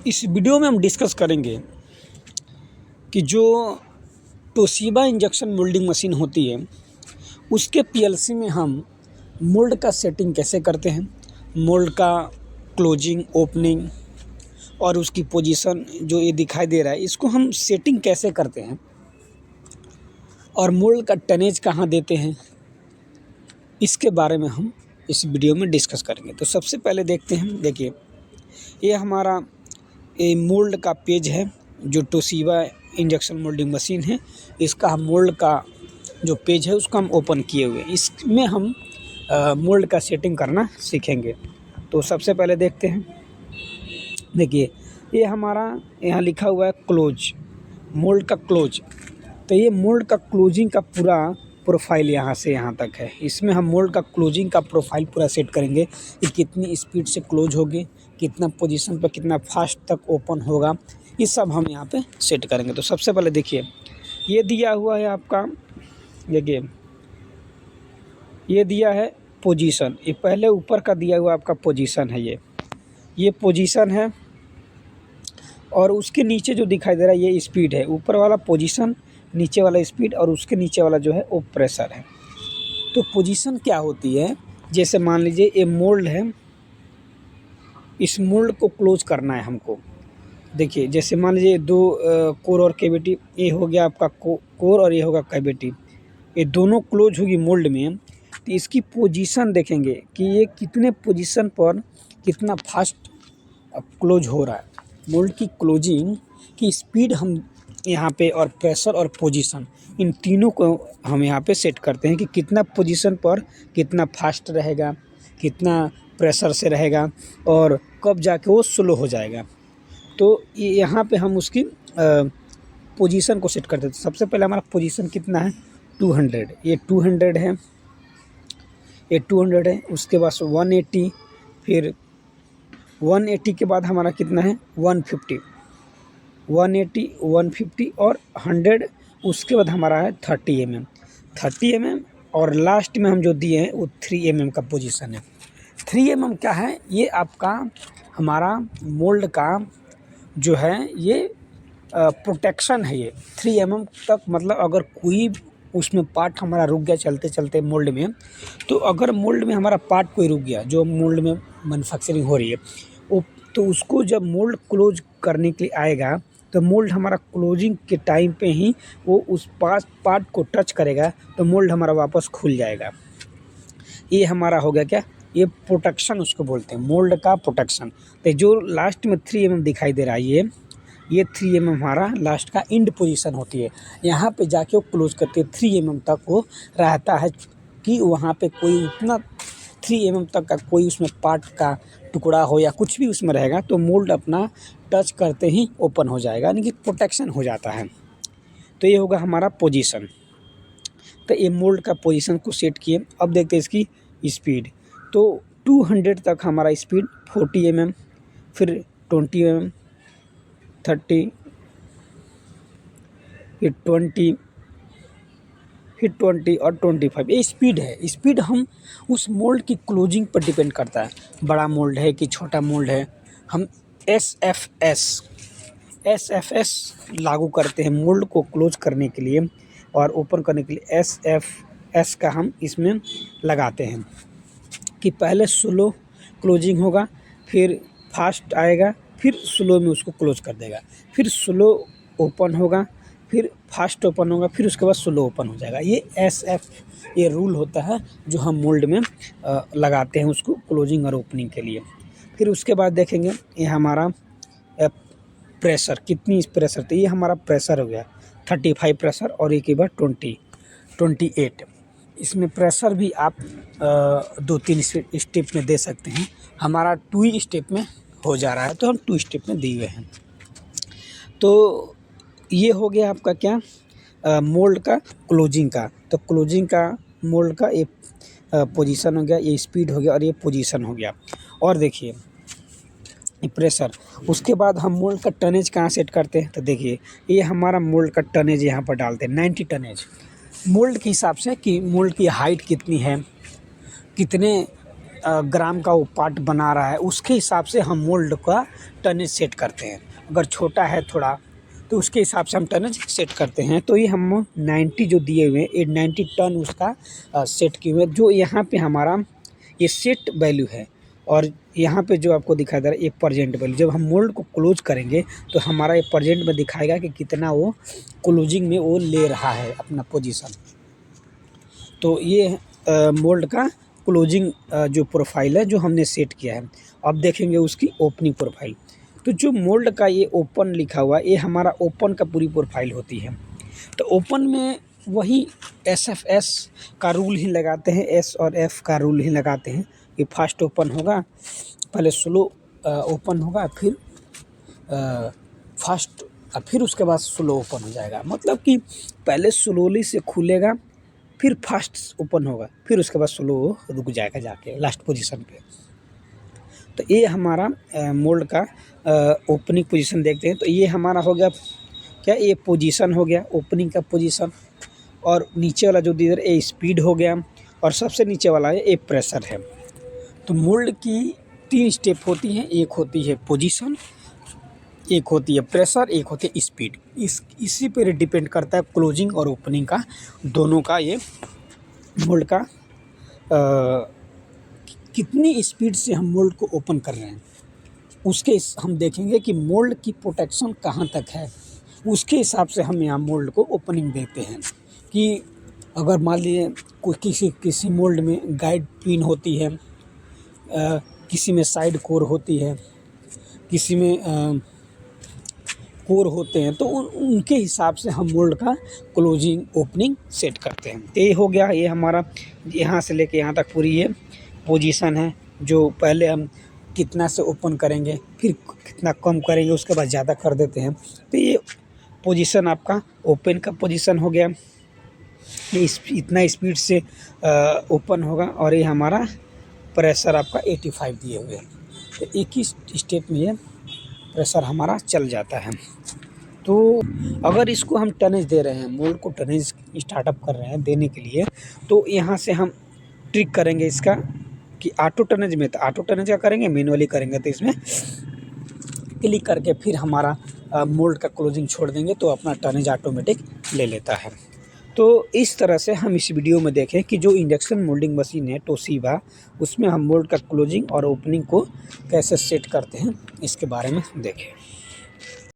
इस वीडियो में हम डिस्कस करेंगे कि जो तोशिबा इंजेक्शन मोल्डिंग मशीन होती है उसके पीएलसी में हम मोल्ड का सेटिंग कैसे करते हैं, मोल्ड का क्लोजिंग, ओपनिंग और उसकी पोजीशन जो ये दिखाई दे रहा है इसको हम सेटिंग कैसे करते हैं और मोल्ड का टनेज कहाँ देते हैं, इसके बारे में हम इस वीडियो में डिस्कस करेंगे। तो सबसे पहले देखते हैं, देखिए ये हमारा मोल्ड का पेज है जो तोशिबा इंजेक्शन मोल्डिंग मशीन है, इसका हम मोल्ड का जो पेज है उसको हम ओपन किए हुए हैं। इसमें हम मोल्ड का सेटिंग करना सीखेंगे। तो सबसे पहले देखते हैं, देखिए ये हमारा यहाँ लिखा हुआ है क्लोज, मोल्ड का क्लोज। तो ये मोल्ड का क्लोजिंग का पूरा प्रोफाइल यहाँ से यहाँ तक है। इसमें हम मोल्ड का क्लोजिंग का प्रोफाइल पूरा सेट करेंगे कि कितनी स्पीड से क्लोज होगी, कितना पोजीशन पर कितना फास्ट तक ओपन होगा, ये सब हम यहाँ पे सेट करेंगे। तो सबसे पहले देखिए ये दिया हुआ है आपका, देखिए ये दिया है पोजीशन, ये पहले ऊपर का दिया हुआ आपका पोजीशन है, ये पोजीशन है और उसके नीचे जो दिखाई दे रहा है ये स्पीड है। ऊपर वाला पोजीशन, नीचे वाला स्पीड और उसके नीचे वाला जो है वो प्रेशर है। तो पोजीशन क्या होती है, जैसे मान लीजिए ये मोल्ड है, इस मोल्ड को क्लोज करना है हमको। देखिए जैसे मान लीजिए दो कोर और कैविटी, ये हो गया आपका कोर और ये होगा कैविटी, ये दोनों क्लोज होगी मोल्ड में। तो इसकी पोजीशन देखेंगे कि ये कितने पोजीशन पर कितना फास्ट क्लोज हो रहा है। मोल्ड की क्लोजिंग की स्पीड हम यहाँ पे और प्रेशर और पोजीशन, इन तीनों को हम यहाँ पे सेट करते हैं कि कितना पोजीशन पर कितना फास्ट रहेगा, कितना प्रेशर से रहेगा और कब जाके वो स्लो हो जाएगा। तो यहाँ पे हम उसकी पोजीशन को सेट करते हैं। सबसे पहले हमारा पोजीशन कितना है, 200, ये 200 है, ये 200 है। उसके बाद 180, फिर 180 के बाद हमारा कितना है 150, 180, 150 और 100। उसके बाद हमारा है 30 mm, 30 mm और लास्ट में हम जो दिए हैं वो 3 mm का पोजीशन है। 3 mm क्या है, ये आपका हमारा मोल्ड का जो है ये प्रोटेक्शन है। ये 3 mm तक, मतलब अगर कोई उसमें पार्ट हमारा रुक गया चलते चलते मोल्ड में, तो अगर मोल्ड में हमारा पार्ट कोई रुक गया जो मोल्ड में मैन्युफैक्चरिंग हो रही है वो, तो उसको जब मोल्ड क्लोज करने के लिए आएगा तो मोल्ड हमारा क्लोजिंग के टाइम पे ही वो उस पार्ट को टच करेगा तो मोल्ड हमारा वापस खुल जाएगा। ये हमारा हो गया क्या, ये प्रोटेक्शन उसको बोलते हैं, मोल्ड का प्रोटेक्शन। तो जो लास्ट में 3 mm दिखाई दे रहा है ये 3 mm हमारा लास्ट का एंड पोजीशन होती है। यहाँ पे जाके वो क्लोज करके 3 mm तक वो रहता है कि वहाँ पे कोई उतना 3 mm तक का कोई उसमें पार्ट का टुकड़ा हो या कुछ भी उसमें रहेगा तो मोल्ड अपना टच करते ही ओपन हो जाएगा, यानी कि प्रोटेक्शन हो जाता है। तो ये होगा हमारा पोजीशन। तो ये मोल्ड का पोजीशन को सेट किए। अब देखते हैं इसकी स्पीड। तो 200 तक हमारा स्पीड, 40 mm, फिर 20 mm, 30, फिर 20, फिर 20 और 25, ये स्पीड है। स्पीड हम उस मोल्ड की क्लोजिंग पर डिपेंड करता है, बड़ा मोल्ड है कि छोटा मोल्ड है। हम SFS लागू करते हैं मोल्ड को क्लोज करने के लिए और ओपन करने के लिए। SFS का हम इसमें लगाते हैं कि पहले स्लो क्लोजिंग होगा, फिर फास्ट आएगा, फिर स्लो में उसको क्लोज कर देगा, फिर स्लो ओपन होगा, फिर फास्ट ओपन होगा, फिर उसके बाद स्लो ओपन हो जाएगा। ये ये रूल होता है जो हम मोल्ड में लगाते हैं उसको क्लोजिंग और ओपनिंग के लिए। फिर उसके बाद देखेंगे ये हमारा प्रेशर, कितनी प्रेशर, तो ये हमारा प्रेशर हो गया 35 प्रेशर और एक के बाद 28। इसमें प्रेशर भी आप 2-3 स्टेप में दे सकते हैं। हमारा 2 स्टेप में हो जा रहा है तो हम 2 स्टेप में दिए हुए हैं। तो ये हो गया आपका क्या, मोल्ड का क्लोजिंग का। तो क्लोजिंग का मोल्ड का ये पोजीशन हो गया, ये स्पीड हो गया और ये पोजीशन हो गया। और देखिए ये प्रेशर। उसके बाद हम मोल्ड का टनेज कहाँ सेट करते हैं, तो देखिए ये हमारा मोल्ड का टनेज यहाँ पर डालते हैं 90 टनेज मोल्ड के हिसाब से कि मोल्ड की हाइट कितनी है, कितने ग्राम का वो पार्ट बना रहा है उसके हिसाब से हम मोल्ड का टनेज सेट करते हैं। अगर छोटा है थोड़ा तो उसके हिसाब से हम टनेज सेट करते हैं। तो ये हम 90 जो दिए हुए हैं 90 टन उसका सेट किए हुए हैं। जो यहाँ पे हमारा ये सेट वैल्यू है और यहाँ पे जो आपको दिखाई दे रहा है ये प्रेजेंट वैल्यू। जब हम मोल्ड को क्लोज करेंगे तो हमारा ये प्रेजेंट में दिखाएगा कि कितना वो क्लोजिंग में वो ले रहा है अपना पोजीशन। तो ये मोल्ड का क्लोजिंग जो प्रोफाइल है जो हमने सेट किया है। अब देखेंगे उसकी ओपनिंग प्रोफाइल। तो जो मोल्ड का ये ओपन लिखा हुआ है ये हमारा ओपन का पूरी प्रोफाइल होती है। तो ओपन में वही SFS का रूल ही लगाते हैं, S और F का रूल ही लगाते हैं कि फास्ट ओपन होगा, पहले स्लो ओपन होगा, फिर फास्ट, फिर उसके बाद स्लो ओपन हो जाएगा। मतलब कि पहले स्लोली से खुलेगा, फिर फास्ट ओपन होगा, फिर उसके बाद स्लो रुक जाएगा जाके लास्ट पोजीशन पे। तो ये हमारा मोल्ड का ओपनिंग पोजीशन देखते हैं। तो ये हमारा हो गया क्या, ये पोजीशन हो गया ओपनिंग का पोजीशन। और नीचे वाला जो इधर ये स्पीड हो गया और सबसे नीचे वाला है ये प्रेशर है। तो मोल्ड की 3 स्टेप होती हैं, एक होती है पोजीशन, एक होती है प्रेशर, एक होती है स्पीड। इसी पर डिपेंड करता है क्लोजिंग और ओपनिंग का, दोनों का। ये मोल्ड का कितनी स्पीड से हम मोल्ड को ओपन कर रहे हैं उसके हम देखेंगे कि मोल्ड की प्रोटेक्शन कहाँ तक है। उसके हिसाब से हम यहाँ मोल्ड को ओपनिंग देते हैं। कि अगर मान लीजिए कोई किसी मोल्ड में गाइड पिन होती है, किसी में साइड कोर होती है, किसी में कोर होते हैं, तो उनके हिसाब से हम मोल्ड का क्लोजिंग ओपनिंग सेट करते हैं। तो ये हो गया, ये हमारा यहाँ से लेके यहाँ तक पूरी ये पोजीशन है। जो पहले हम कितना से ओपन करेंगे, फिर कितना कम करेंगे, उसके बाद ज़्यादा कर देते हैं। तो ये पोजीशन आपका ओपन का पोजीशन हो गया, ये इतना स्पीड से ओपन होगा। और ये हमारा प्रेशर आपका 85 दिए हुए हैं। तो एक ही स्टेप में ये प्रेशर हमारा चल जाता है। तो अगर इसको हम टनेज दे रहे हैं, मोल्ड को टनेज स्टार्टअप कर रहे हैं देने के लिए, तो यहाँ से हम ट्रिक करेंगे इसका कि ऑटो टनेज में, तो ऑटो टनेज का करेंगे, मैनुअली करेंगे तो इसमें क्लिक करके फिर हमारा मोल्ड का क्लोजिंग छोड़ देंगे तो अपना टनेज ऑटोमेटिक ले लेता है। तो इस तरह से हम इस वीडियो में देखें कि जो इंडक्शन मोल्डिंग मशीन है टोशिबा, उसमें हम मोल्ड का क्लोजिंग और ओपनिंग को कैसे सेट करते हैं इसके बारे में देखें।